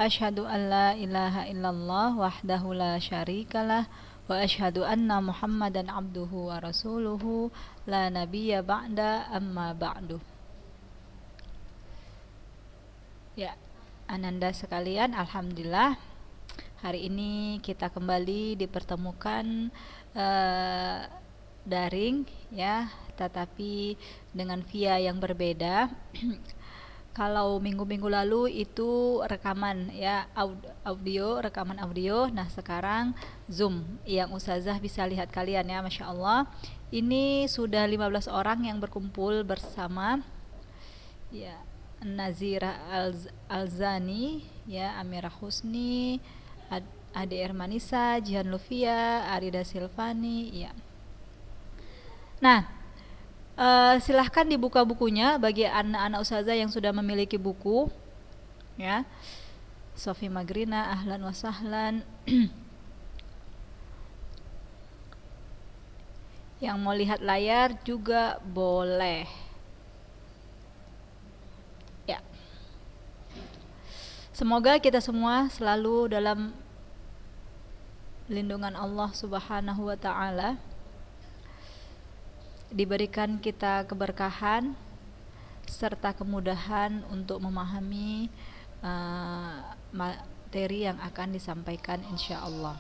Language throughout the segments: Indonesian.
Asyhadu an la ilaha illallah wahdahu la syarikalah wa asyhadu anna Muhammadan abduhu wa rasuluhu la nabiyya ba'da amma ba'du. Ya, ananda sekalian, alhamdulillah hari ini kita kembali dipertemukan daring ya, tetapi dengan via yang berbeda. Kalau minggu-minggu lalu itu rekaman ya, rekaman audio. Nah sekarang Zoom yang Ustazah bisa lihat kalian ya, Masya Allah. Ini sudah 15 orang yang berkumpul bersama ya, Nazira Alzani ya, Amirah Husni, Ade Ermanisa, Jihan Lufia, Arida Silvani ya. Nah, silahkan dibuka bukunya bagi anak-anak ustazah yang sudah memiliki buku ya. Sofi Magrina, ahlan wa sahlan. Yang mau lihat layar juga boleh ya. Semoga kita semua selalu dalam lindungan Allah Subhanahu wa ta'ala, diberikan kita keberkahan serta kemudahan untuk memahami materi yang akan disampaikan insyaallah.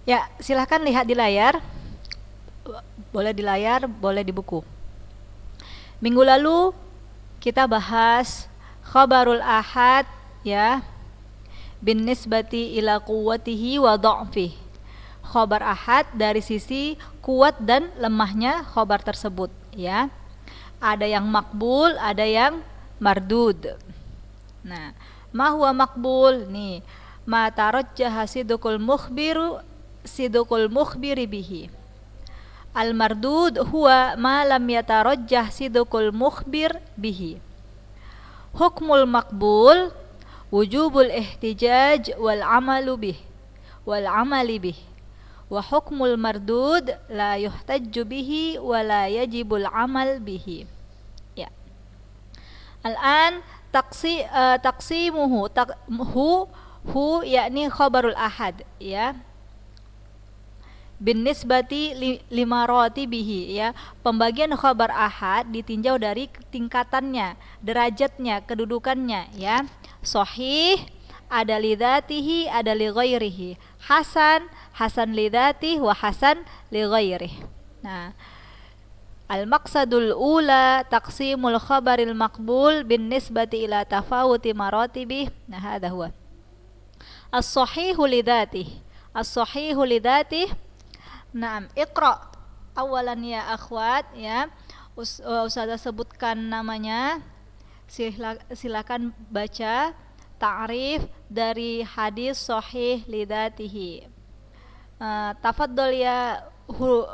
Ya, silahkan lihat di layar. Boleh di layar, boleh di buku. Minggu lalu kita bahas khabarul ahad ya, bin nisbati ila quwwatihi wa dha'fihi. Khobar ahad dari sisi kuat dan lemahnya khobar tersebut ya. Ada yang makbul, ada yang mardud. Nah, ma huwa makbul nih, ma tarajjaha sidqul mukhbiri bihi. Al mardud huwa ma lam yatarajjah sidqul mukhbir bihi. Hukmul makbul wujubul ihtijaj wal amali bih. Wa hukmul mardud la yuhtajju bihi wa la yajibul amal bihi ya. Al-an taqsimuhu hu yakni khabarul ahad ya, bin nisbati lima ratibihi ya. Pembagian khabar ahad ditinjau dari tingkatannya, derajatnya, kedudukannya ya. Sahih ada li dzatihi, ada li ghairihi. Hasan li dzatihi wa hasan li ghairihi. Nah, al-maqsadul ula taqsimul khabaril maqbul bin nisbati ila tafawuti maratibih. Nah, hadha huwa as-sahihu li dzatihi. As-sahihu li dzatihi. Naam, iqra awalan ya akhwat ya. Ustazah sebutkan namanya. Silakan baca ta'rif dari hadis sahih lidatihi. Tafaddal ya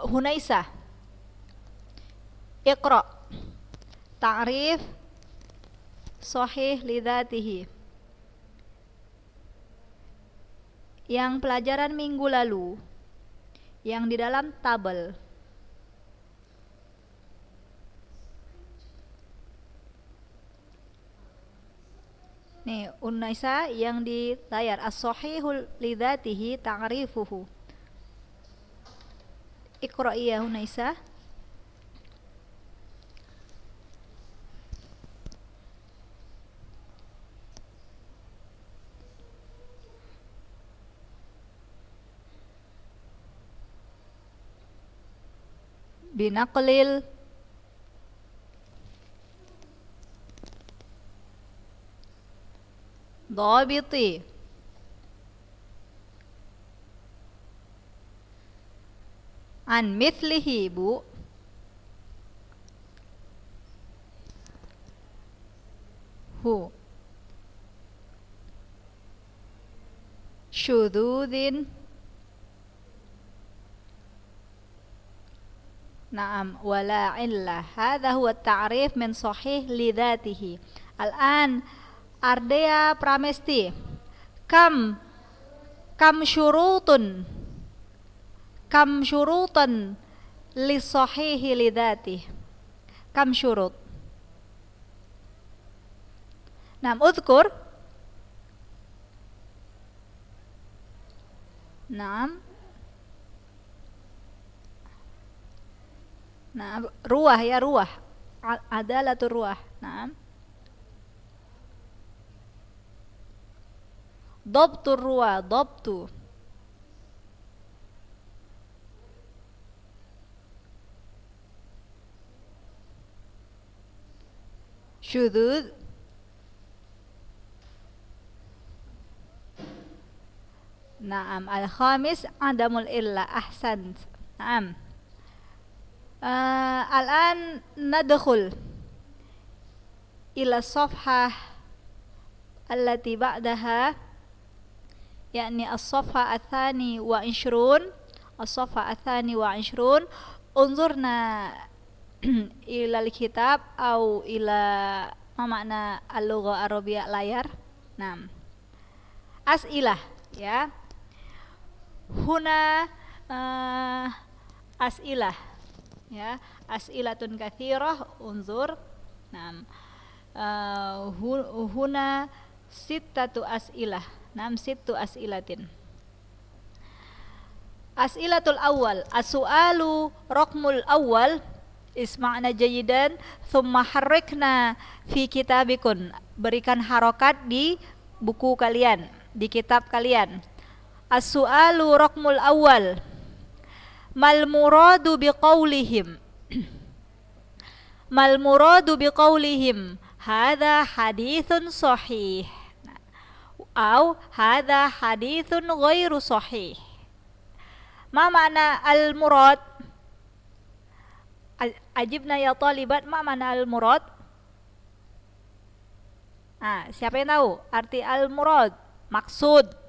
Hunaisa. Iqra ta'rif sahih lidatihi. Yang pelajaran minggu lalu, yang di dalam tabel. Nih, Unaisa yang di layar, as-sahihul lidzatihi ta'rifuhu. Iqra'i ya Unaisa. Binaqlil dhabiti an mithlihi bu. Hu syududin. Naam, wala illah. Hadha huwa ta'rif min sahih lidatihi. Al-an Ardea Pramesti. Kam syurutun li sahihi lidatihi. Kam syurut. Nah, udhkur. Nah, ruah ya, ruah. Adalatul ruah. Nah, dhabtur ruah, dhabtu. Syudzuz. Naam, al-khamis adamul illa, ahsant. Naam. Al-an nadkhul ila safhah allati ba'daha, yakni as-safha ats-tsani wa 'ishrun, as-safha ats-tsani wa 'ishrun. Unzurna ila al-kitab au ila ma makna al-lugha arabiyah, layar. Naam. As'ilah ya. Huna as'ilah ya, as'ilatun katsirah, unzur. Naam. Huna sittatu as'ilah. Naam, sittu as'ilatin. As'ilatul awal, as-su'alu raqmul awal, isma'na jayidan, thumma harrikna fi kitabikun. Berikan harokat di buku kalian, di kitab kalian. As-su'alu raqmul awal, mal muradu biqaulihim. Mal muradu biqaulihim hadza haditsun sahih, au hadza haditsun ghairu sahih. Ma makna al-murad? Ajibna ya talibat, ma makna al-murad? Siapa yang tahu arti al-murad? Maksud.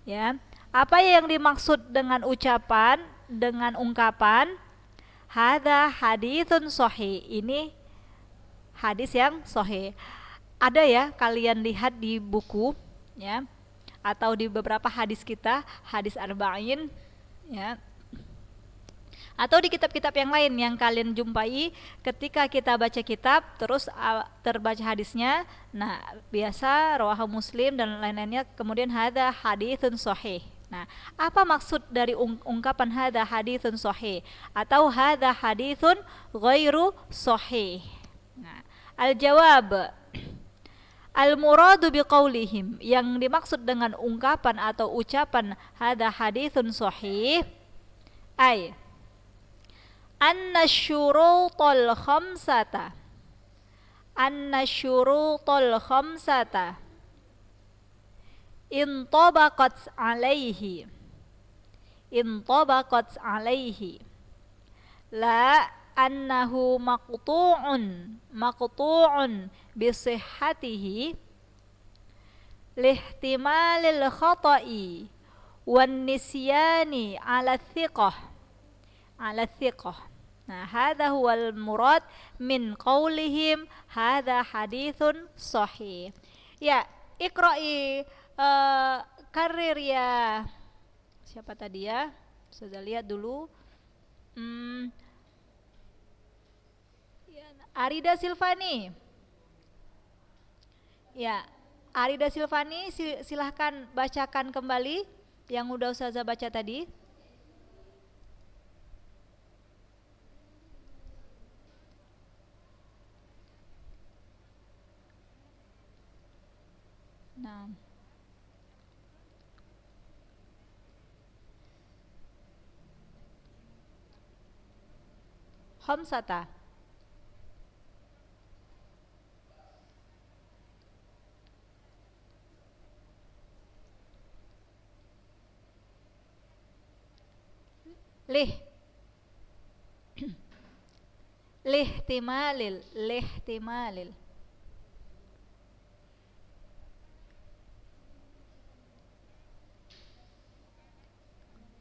Ya, apa yang dimaksud dengan ucapan, dengan ungkapan hadza haditsun sahih? Ini hadis yang sahih. Ada ya, kalian lihat di buku ya, atau di beberapa hadis kita, hadis arba'in ya, atau di kitab-kitab yang lain yang kalian jumpai ketika kita baca kitab terus terbaca hadisnya. Nah, biasa rawahu Muslim dan lain-lainnya, kemudian hadza haditsun sahih. Nah, apa maksud dari ungkapan hadza haditsun sahih atau hadza haditsun ghairu sahih? Nah, al-jawab, al-muradu biqaulihim, yang dimaksud dengan ungkapan atau ucapan hadza haditsun sahih, ay anna syurutul khamsata, anna syurutul khamsata intabaqat alaihi, intabaqat alaihi, la annahu maqtu'un bisihhatihi lihtimalil khata'i wan nisyani ala thiqah, ala thiqah. Nah, hadza huwal murad min qaulihim hadza haditsun sahih. Ya, iqra'i, karir ya. Siapa tadi ya? Sudah lihat dulu. Arida Silvani. Ya, Arida Silvani, silahkan bacakan kembali yang udah Ustazah baca tadi. Nah, khamsata. Lihtimalil.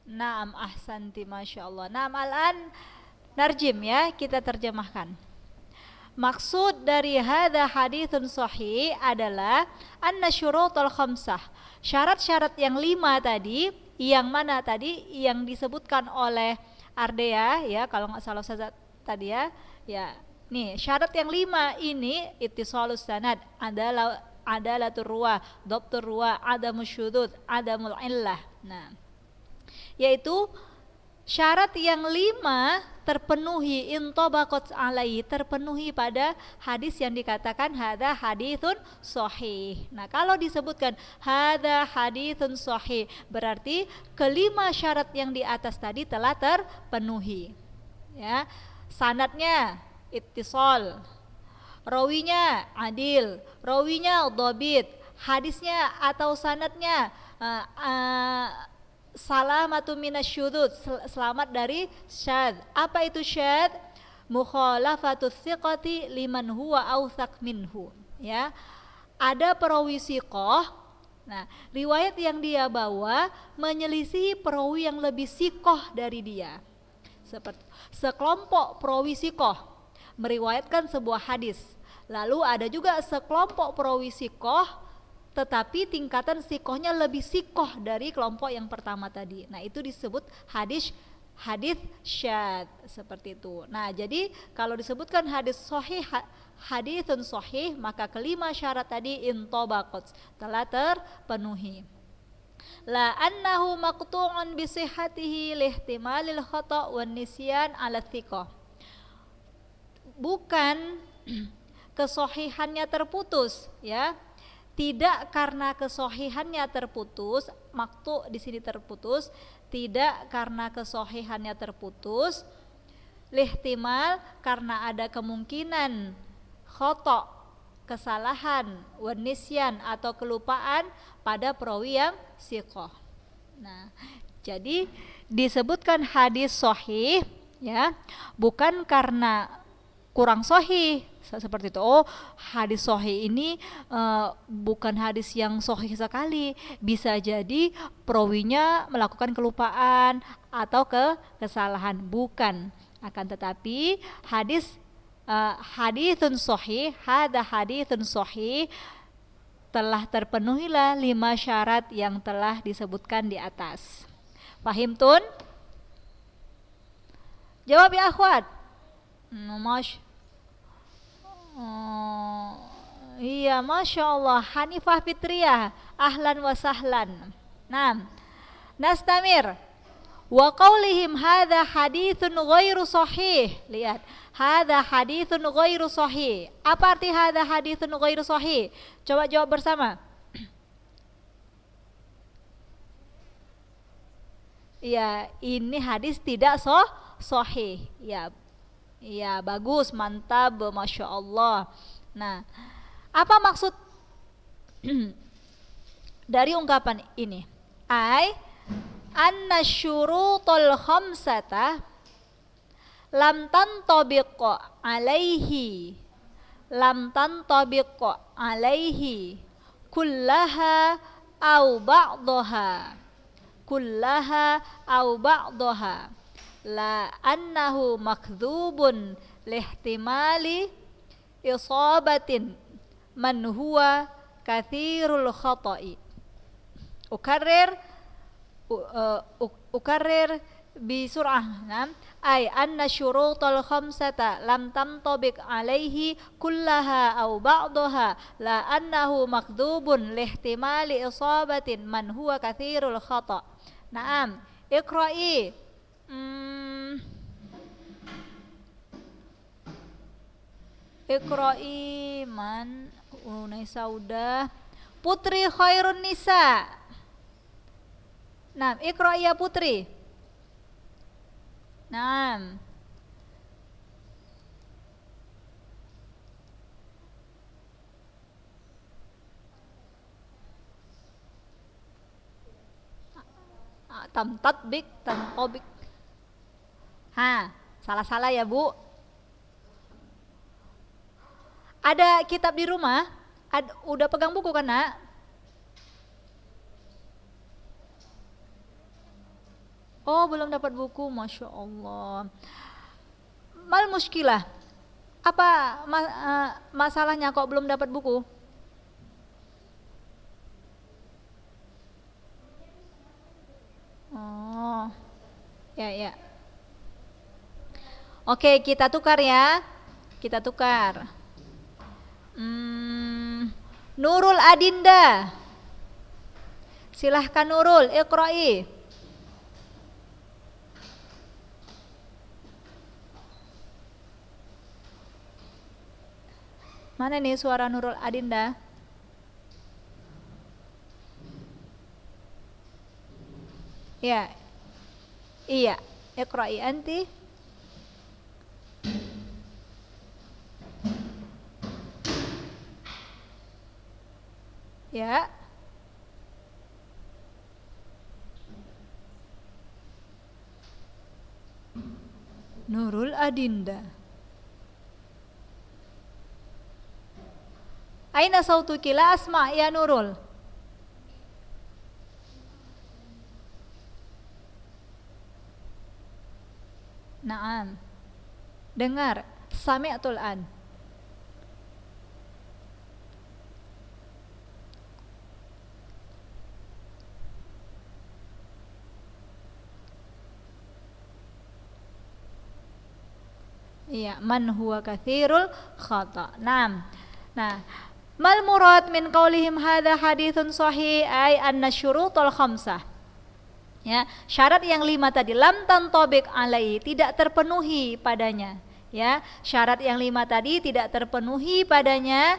Naam, ahsanti, masya Allah. Naam, al-an narjim ya, kita terjemahkan. Maksud dari hadza haditsun sahih adalah anna syurutul khamsah, syarat-syarat yang 5 tadi, yang mana tadi yang disebutkan oleh Ardea ya, kalau nggak salah Ustazah tadi ya, Nih, syarat yang 5 ini ittisalus sanad adalah turwa, dhabtur ruwa, adamus syudud, adamul illah. Nah, yaitu syarat yang 5 terpenuhi intobaqat alaihi, terpenuhi pada hadis yang dikatakan hadza haditsun sahih. Nah, kalau disebutkan hadza haditsun sahih, berarti kelima syarat yang di atas tadi telah terpenuhi. Ya. Sanadnya ittisal, rawinya adil, rawinya dhabit, hadisnya atau sanadnya salamatu minasyudud, selamat dari syadz. Apa itu syadz? Mukhalafatus thiqati liman huwa awthaq minhu. Ya. Ada perawi siqah. Nah, riwayat yang dia bawa menyelisihi perawi yang lebih siqah dari dia. Seperti sekelompok perawi siqah meriwayatkan sebuah hadis. Lalu ada juga sekelompok perawi siqah tetapi tingkatan sikohnya lebih sikoh dari kelompok yang pertama tadi. Nah, itu disebut hadis syadz, seperti itu. Nah, jadi kalau disebutkan hadis sahih, haditsun sahih, maka kelima syarat tadi intobaqat, telah terpenuhi. La annahu maqtu'un bi sihhatihi lihtimalil khata' wan nisyan 'ala thiqah. Bukan kesohihannya terputus, ya. Tidak karena kesohihannya terputus, maktu di sini terputus, tidak karena kesohihannya terputus, lihtimal karena ada kemungkinan khoto, kesalahan, wanisyan atau kelupaan pada perawi yang siqah. Nah, jadi disebutkan hadis sahih, ya, bukan karena kurang sahih seperti itu. Oh, hadis sahih ini bukan hadis yang sahih sekali, bisa jadi perawinya melakukan kelupaan atau kesalahan, bukan. Akan tetapi haditsun sahih, hadza haditsun sahih, telah terpenuhilah 5 syarat yang telah disebutkan di atas. Fahim tun? Jawab ya akhwat. Iya, Masya Allah. Hanifah Fitriyah, ahlan wa sahlan. Nah, nastamir. Wa qaulihim hadza haditsun ghairu sahih. Lihat, hadza haditsun ghairu sahih. Apa arti hadza haditsun ghairu sahih? Coba jawab bersama. Ya, ini hadis tidak sahih. Ya, iya, bagus, mantap, Masya Allah. Nah, apa maksud dari ungkapan ini? Anna syurutul khamsata lam tantabiq alaihi kullaha au ba'daha la annahu makdzubun lihtimali isabatin man huwa kathirul khata'i. Ukarrir bi sur'ah. Ay anna syurutal khamsata lam tamtabiq alaihi kullaha au ba'daha la annahu makdzubun lihtimali isabatin man huwa kathirul khata'. Naam, iqra'i. Iqra'i man Unaisa udah. Putri khairun nisa. Nah, iqra'i ya putri. Nah, tamtatbik. Salah-salah ya Bu. Ada kitab di rumah? Udah pegang buku kan nak? Oh, belum dapat buku, Masya Allah. Mal muskilah. Apa masalahnya kok belum dapat buku? Oh, ya. Oke, kita tukar ya. Kita tukar. Nurul Adinda. Silahkan Nurul, iqra'i. Mana nih suara Nurul Adinda? Ya. Iya, iqra'i anti. Ya. Nurul Adinda. Aina sautuki la asma ya Nurul. Naam. Dengar, sami'tul an. Iya, man huwa katsirul khata. Naam. Nah, mal murad min qaulihim hadza haditsun sahih ay anna syurutul khamsah. Ya, syarat yang 5 tadi lam tantobik alai tidak terpenuhi padanya. Ya, syarat yang 5 tadi tidak terpenuhi padanya.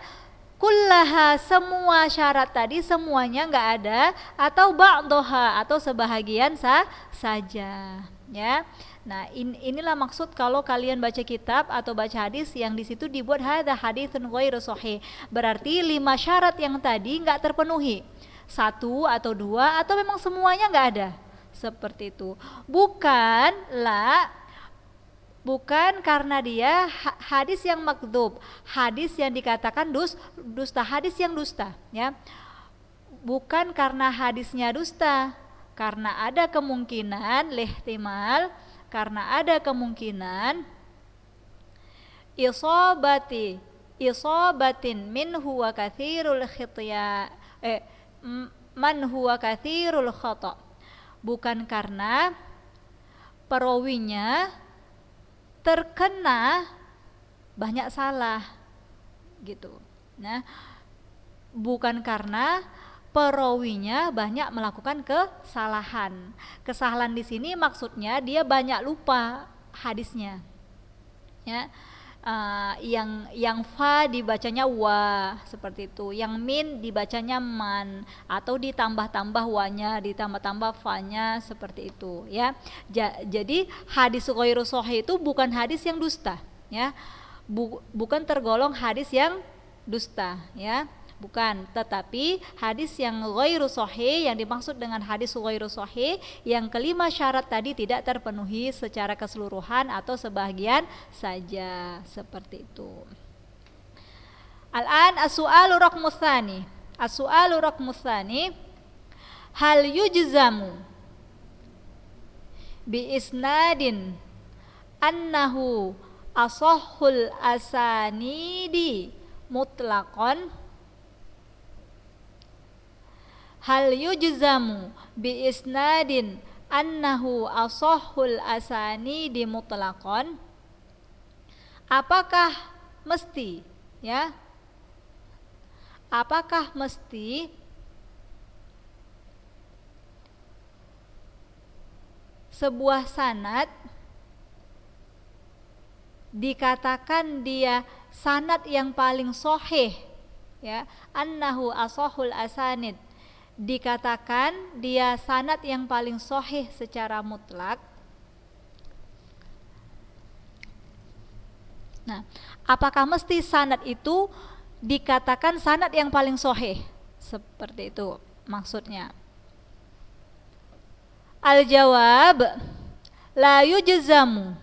Kullaha semua syarat tadi semuanya enggak ada atau ba'dhaha atau sebahagian saja. Ya. Nah, inilah maksud kalau kalian baca kitab atau baca hadis yang di situ dibuat hadza haditsun ghairu shahih. Berarti 5 syarat yang tadi enggak terpenuhi. 1 atau 2 atau memang semuanya enggak ada. Seperti itu. Bukan karena dia hadis yang makdzub, hadis yang dikatakan dusta, hadis yang dusta, ya. Bukan karena hadisnya dusta, karena ada kemungkinan lihtimal, karena ada kemungkinan isobatin min huwa katsirul khitya man huwa katsirul khata. Bukan karena perawinya terkena banyak salah gitu. Nah, bukan karena perawinya banyak melakukan kesalahan. Kesalahan di sini maksudnya dia banyak lupa hadisnya. Ya. Yang fa dibacanya wa seperti itu, yang min dibacanya man atau ditambah-tambah wanya, ditambah-tambah fanya seperti itu, ya. Jadi hadis ghairu shahih itu bukan hadis yang dusta, ya. Bukan tergolong hadis yang dusta, ya. Bukan, tetapi hadis yang ghairu shahih, yang dimaksud dengan hadis ghairu shahih yang kelima syarat tadi tidak terpenuhi secara keseluruhan atau sebagian saja, seperti itu. Al-an as-su'alu raqmus tsani. As-su'alu raqmus tsani, hal yujzamu bi isnadin annahu asahhul asanidi mutlaqan. Hal yujzamu bi isnadin annahu asahhul asanidi mutlaqan. Apakah mesti, ya? Apakah mesti sebuah sanad dikatakan dia sanad yang paling sahih, ya? Annahu asahhul asanid, dikatakan dia sanad yang paling sahih secara mutlak. Nah, apakah mesti sanad itu dikatakan sanad yang paling sahih? Seperti itu maksudnya. Al-jawab la yujzamu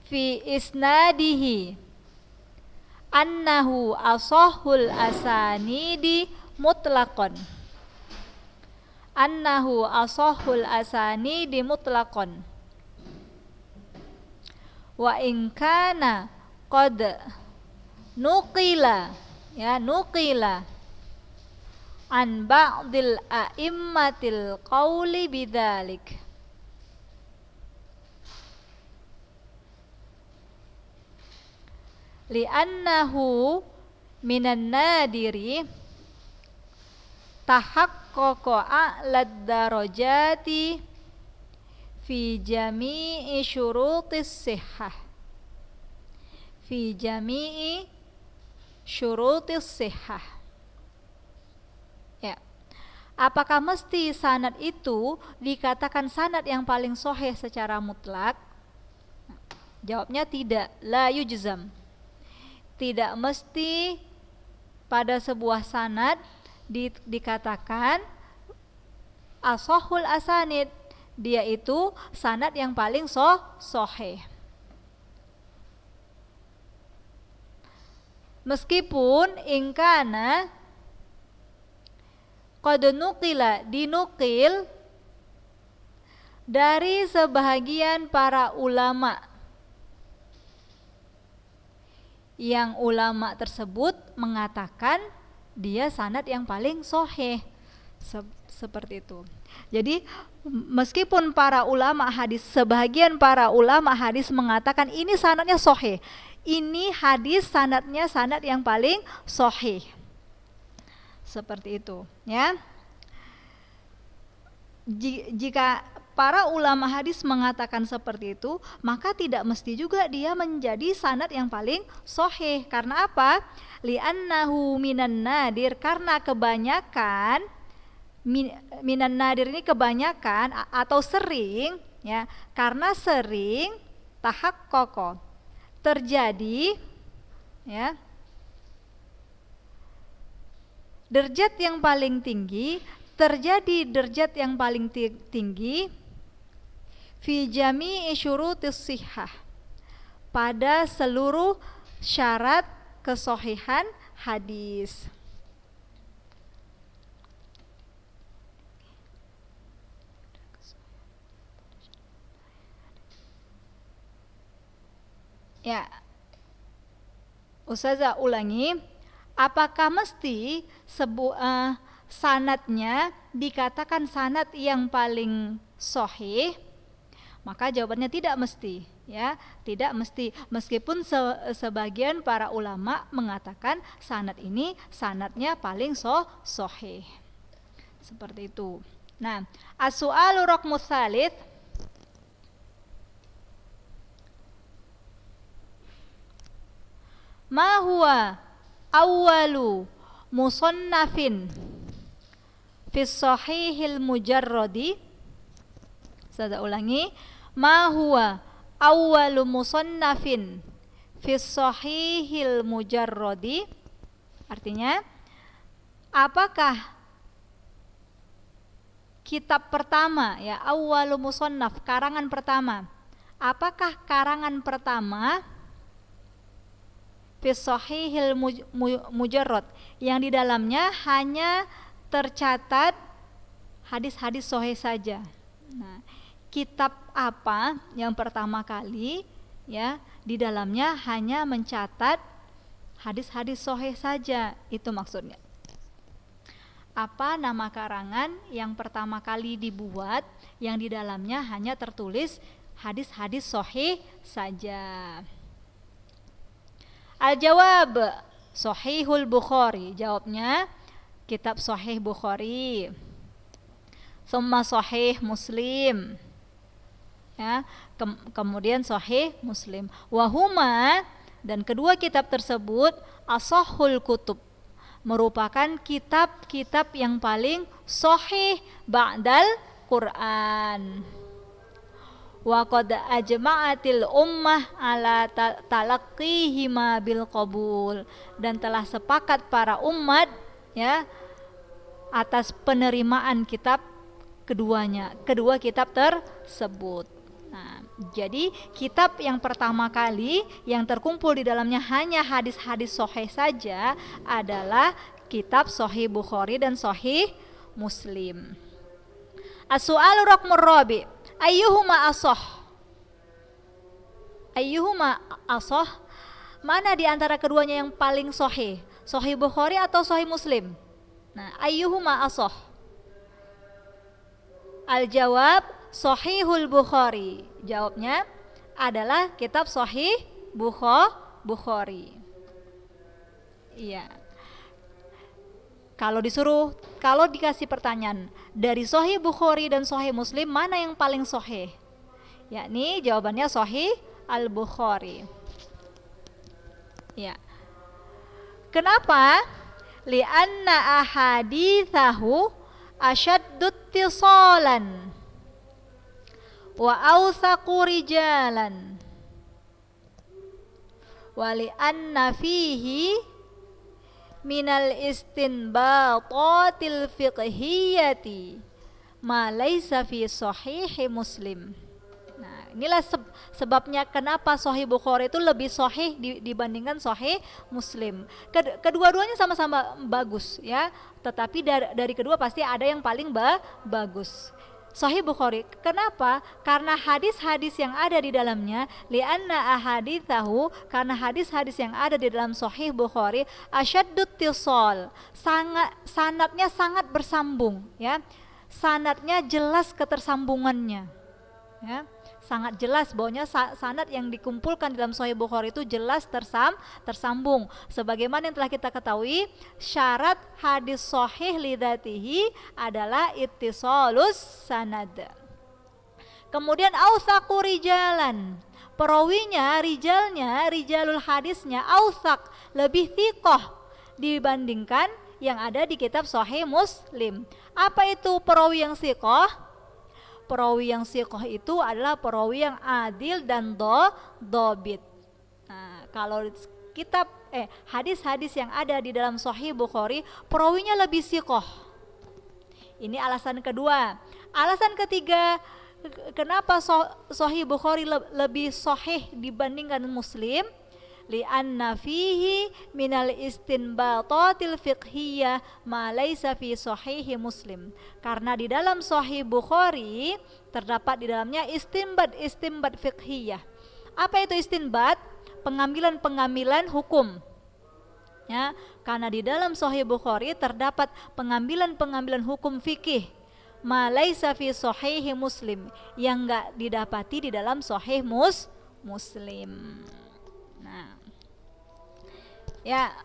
fi isnadihi annahu asahhul asanidi mutlaqan. Annahu asahhul asanidi mutlaqan. Wa in kana qad nuqila, ya, nuqila an ba'dil a'immatil qawli bidzalik. li'annahu minan nadiri tahaqqaqa a'lad darajati fi jami'i syurutis sihhah. Fi jami'i syurutis sihhah. Ya. Apakah mesti sanad itu dikatakan sanad yang paling sahih secara mutlak? Jawabnya tidak, la yujzam. Tidak mesti pada sebuah sanad dikatakan ashahul asanid, dia itu sanad yang paling sahih. Meskipun ingkana qad nuqila, dinukil dari sebahagian para ulama, yang ulama tersebut mengatakan dia sanad yang paling sahih. Seperti itu. Jadi meskipun para ulama hadis, sebahagian para ulama hadis mengatakan ini sanadnya sahih, ini hadis sanadnya sanad yang paling sahih. Seperti itu, ya. Jika para ulama hadis mengatakan seperti itu, maka tidak mesti juga dia menjadi sanad yang paling sahih. Karena apa? Li'annahu minan nadir, karena kebanyakan, minan nadir ini kebanyakan atau sering, ya. Karena sering tahaqqaqa, terjadi, ya, derajat yang paling tinggi, terjadi derajat yang paling tinggi fi jami'i syurutis sihhah, pada seluruh syarat kesahihan hadis. Ya, Ustazah ulangi, apakah mesti sanadnya dikatakan sanad yang paling sahih? Maka jawabannya tidak mesti, ya, tidak mesti. Meskipun sebagian para ulama mengatakan sanad ini sanadnya paling sahih. Seperti itu. Nah, as-su'alu raqmus tsalits, ma huwa awwalu musannafin fi sahihil mujarradi. Saya ulangi, ma huwa awwalu musannafin fi sahihil mujarradi, artinya apakah kitab pertama, ya, awwalu musannaf, karangan pertama, apakah karangan pertama fi sahihil mujarrad, yang di dalamnya hanya tercatat hadis-hadis sahih saja. Nah, kitab apa yang pertama kali, ya, di dalamnya hanya mencatat hadis-hadis sahih saja, itu maksudnya. Apa nama karangan yang pertama kali dibuat yang di dalamnya hanya tertulis hadis-hadis sahih saja? Al-jawab Sahihul Bukhari. Jawabnya kitab Sahih Bukhari. Summa Sahih Muslim. Ya, kemudian Sahih Muslim. Wahuma, dan kedua kitab tersebut ashahul kutub, merupakan kitab-kitab yang paling sahih ba'dal Quran. Wa qad ajma'atil ummah ala talaqqihima bil qabul, dan telah sepakat para umat, ya, atas penerimaan kitab keduanya, kedua kitab tersebut. Nah, jadi kitab yang pertama kali yang terkumpul di dalamnya hanya hadis-hadis sahih saja adalah kitab Sahih Bukhari dan Sahih Muslim. As-su'alu raqmur rabi, ayyuhuma ashah? Ayyuhuma ashah? Mana di antara keduanya yang paling sahih? Sahih Bukhari atau Sahih Muslim? Nah, ayyuhuma ashah? Al-jawab Sahihul Bukhari. Jawabnya adalah kitab Sahih Bukhari. Iya. Kalau dikasih pertanyaan dari Sahih Bukhari dan Sahih Muslim mana yang paling sahih? Yakni jawabannya Sahih Al-Bukhari. Ya. Kenapa? Li'anna ahadithahu asyaddut tisalan wa awthaqu rijalan wa li'anna fihi minal istinbatatil fiqhiyati ma laysa fi sahihi Muslim. Nah, inilah sebabnya kenapa Sahih Bukhari itu lebih sahih dibandingkan Sahih Muslim. Kedua-duanya sama-sama bagus ya, tetapi dari kedua pasti ada yang paling bagus. Sahih Bukhari. Kenapa? Karena hadis-hadis yang ada di dalamnya, li'anna ahaditsahu, karena hadis-hadis yang ada di dalam Sahih Bukhari asyaddut tisal, sanadnya sangat bersambung ya. Sanadnya jelas ketersambungannya. Ya, sangat jelas bahwanya sanad yang dikumpulkan dalam Sahih Bukhari itu jelas tersambung. Sebagaimana yang telah kita ketahui, syarat hadis sahih lidzatihi adalah ittisalus sanad. Kemudian autsaqu rijalan. Perawinya, rijalul hadisnya autsaq, lebih thiqah dibandingkan yang ada di kitab Sahih Muslim. Apa itu perawi yang thiqah? Perawi yang siqah itu adalah perawi yang adil dan dobit. Nah, kalau kitab hadis-hadis yang ada di dalam Sahih Bukhari, perawinya lebih siqah. Ini alasan kedua. Alasan ketiga, kenapa Sahih Bukhari lebih sahih dibandingkan Muslim? Li'anna fihi minal istinbatatil fiqhiyah ma laysa fi sahihi Muslim. Karena di dalam Sahih Bukhari terdapat di dalamnya istinbat fiqhiyah. Apa itu istinbat? Pengambilan hukum. Ya, karena di dalam Sahih Bukhari terdapat pengambilan hukum fikih ma laysa fi sahihi Muslim, yang enggak didapati di dalam Sahih Muslim. Nah, ya,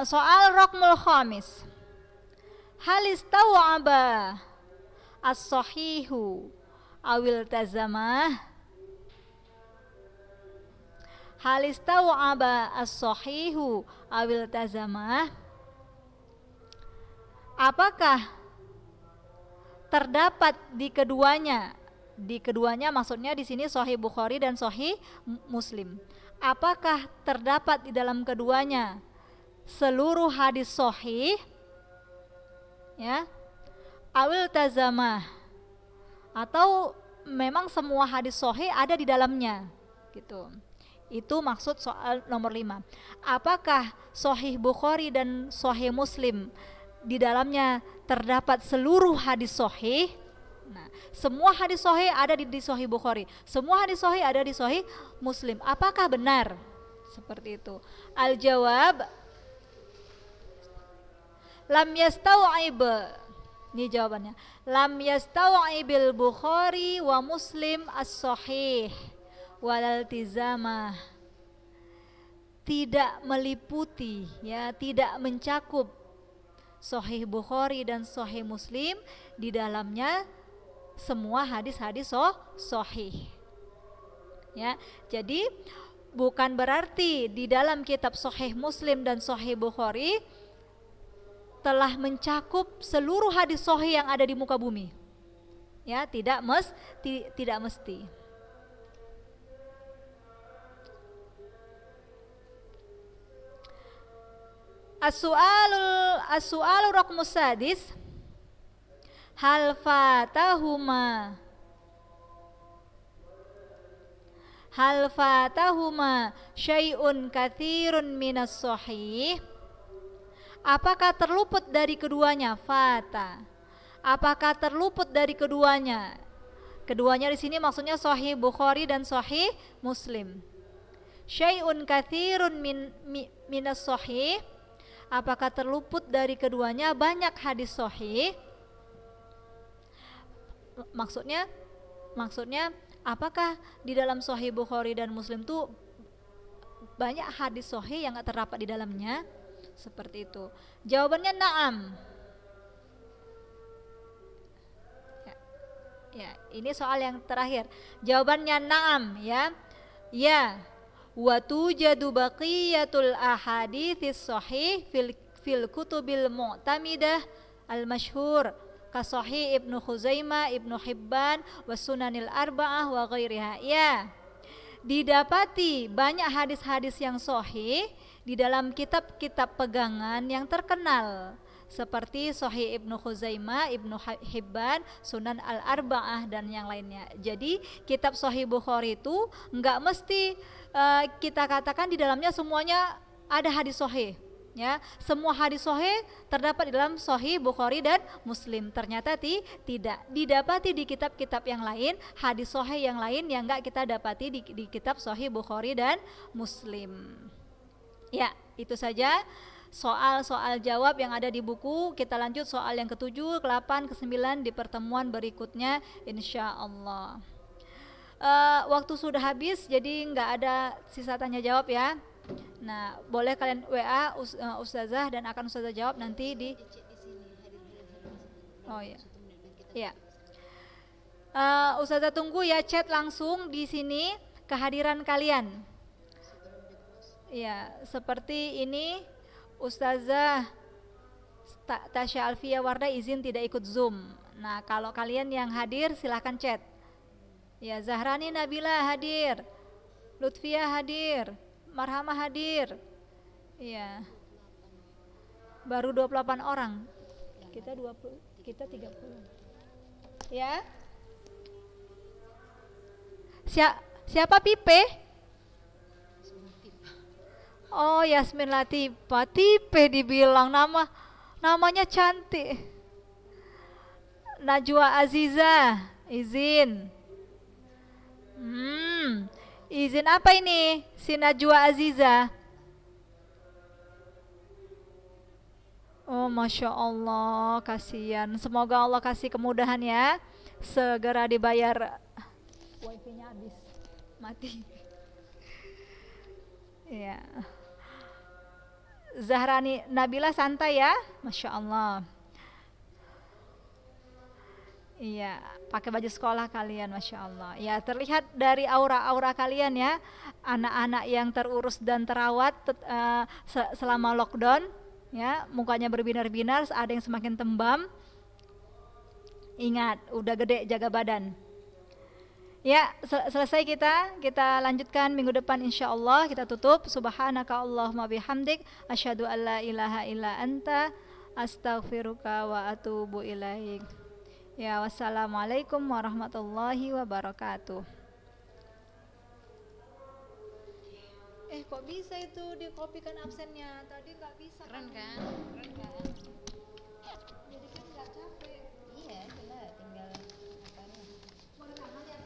soal raqmul khamis. Hal istaw'aba as-sahihu awil tazamah? Hal istaw'aba as-sahihu awil tazamah? Apakah terdapat di keduanya? Di keduanya maksudnya di sini Sahih Bukhari dan Sahih Muslim. Apakah terdapat di dalam keduanya seluruh hadis sahih? Ya. Awil tazamah, atau memang semua hadis sahih ada di dalamnya gitu. Itu maksud soal nomor 5. Apakah Sahih Bukhari dan Sahih Muslim di dalamnya terdapat seluruh hadis sahih? Nah, semua hadis sahih ada di Sahih Bukhari, semua hadis sahih ada di Sahih Muslim. Apakah benar seperti itu? Al-jawab, lam yastau'ib. Ini jawabannya. Lam yastau'ibil Bukhari wa Muslim as-sahih walal tizamah. Tidak meliputi, ya, tidak mencakup Sahih Bukhari dan Sahih Muslim di dalamnya semua hadis-hadis sahih. Ya, jadi bukan berarti di dalam kitab Sahih Muslim dan Sahih Bukhari telah mencakup seluruh hadis sahih yang ada di muka bumi. Ya, tidak mesti. As-su'alu raqmus sadis. Hal fatahuma syai'un katsirun minas sahih? Apakah terluput dari keduanya? Fata. Apakah terluput dari keduanya? Keduanya di sini maksudnya Sahih Bukhari dan Sahih Muslim. Syai'un katsirun minas sahih. Apakah terluput dari keduanya banyak hadis sahih? Maksudnya apakah di dalam Sahih Bukhari dan Muslim itu banyak hadis sahih yang nggak terdapat di dalamnya. Seperti itu. Jawabannya na'am. Ya, ya, ini soal yang terakhir. Jawabannya na'am ya. Ya. Wa tujadu baqiyatul ahaditsis sahih fil kutubil mu'tamidah al masyhur ka sahih Ibnu Khuzaimah, Ibnu Hibban, wa sunanil arba'ah wa ghairiha. Ya. Didapati banyak hadis-hadis yang sahih di dalam kitab-kitab pegangan yang terkenal seperti Sahih Ibnu Khuzaimah, Ibnu Hibban, Sunan Al-Arba'ah dan yang lainnya. Jadi kitab Sahih Bukhari itu nggak mesti kita katakan di dalamnya semuanya ada hadis sahih. Ya, semua hadis sahih terdapat di dalam Sahih Bukhari dan Muslim. Ternyata tidak didapati di kitab-kitab yang lain, hadis sahih yang lain yang enggak kita dapati di kitab Sahih Bukhari dan Muslim. Ya, itu saja soal-soal jawab yang ada di buku. Kita lanjut soal yang ke-7, ke-8, ke-9 di pertemuan berikutnya insya Allah. Waktu sudah habis, jadi nggak ada sisa tanya jawab ya. Nah, boleh kalian WA Ustazah dan akan Ustazah jawab nanti di. Oh ya. Ya. Ustazah tunggu ya chat langsung di sini kehadiran kalian. Ya, seperti ini Ustazah Tasya Alfia Wardah izin tidak ikut Zoom. Nah, kalau kalian yang hadir silahkan chat. Ya, Zahrani Nabila hadir. Lutfia hadir. Marhamah hadir. Iya. Baru 28 orang. Kita 20, kita 30. Ya. Siapa Pipe? Oh, Yasmin Latifah. Tipe dibilang namanya cantik. Najwa Aziza, izin. Izin apa ini? Si Najwa Aziza. Oh, Masya Allah, kasihan. Semoga Allah kasih kemudahan ya. Segera dibayar. Wifi-nya habis, mati. Ya. Zahrani Nabila santai ya, Masya Allah. Iya, pakai baju sekolah kalian, Masya Allah. Ya, terlihat dari aura-aura kalian ya, anak-anak yang terurus dan terawat selama lockdown, ya, mukanya berbinar-binar, ada yang semakin tembam. Ingat, udah gede jaga badan. Ya, selesai kita lanjutkan minggu depan insya Allah. Kita tutup. Subhanaka Allahumma bihamdik, asyhadu an la ilaha illa anta, astaghfiruka wa atubu ilaik. Ya, wassalamualaikum warahmatullahi wabarakatuh. Kok bisa itu dikopikan absennya? Tadi nggak bisa. Keren kan? Keren kan? Jadi kan nggak capek. Iya, tinggal apa nih? Mau rekaman ya?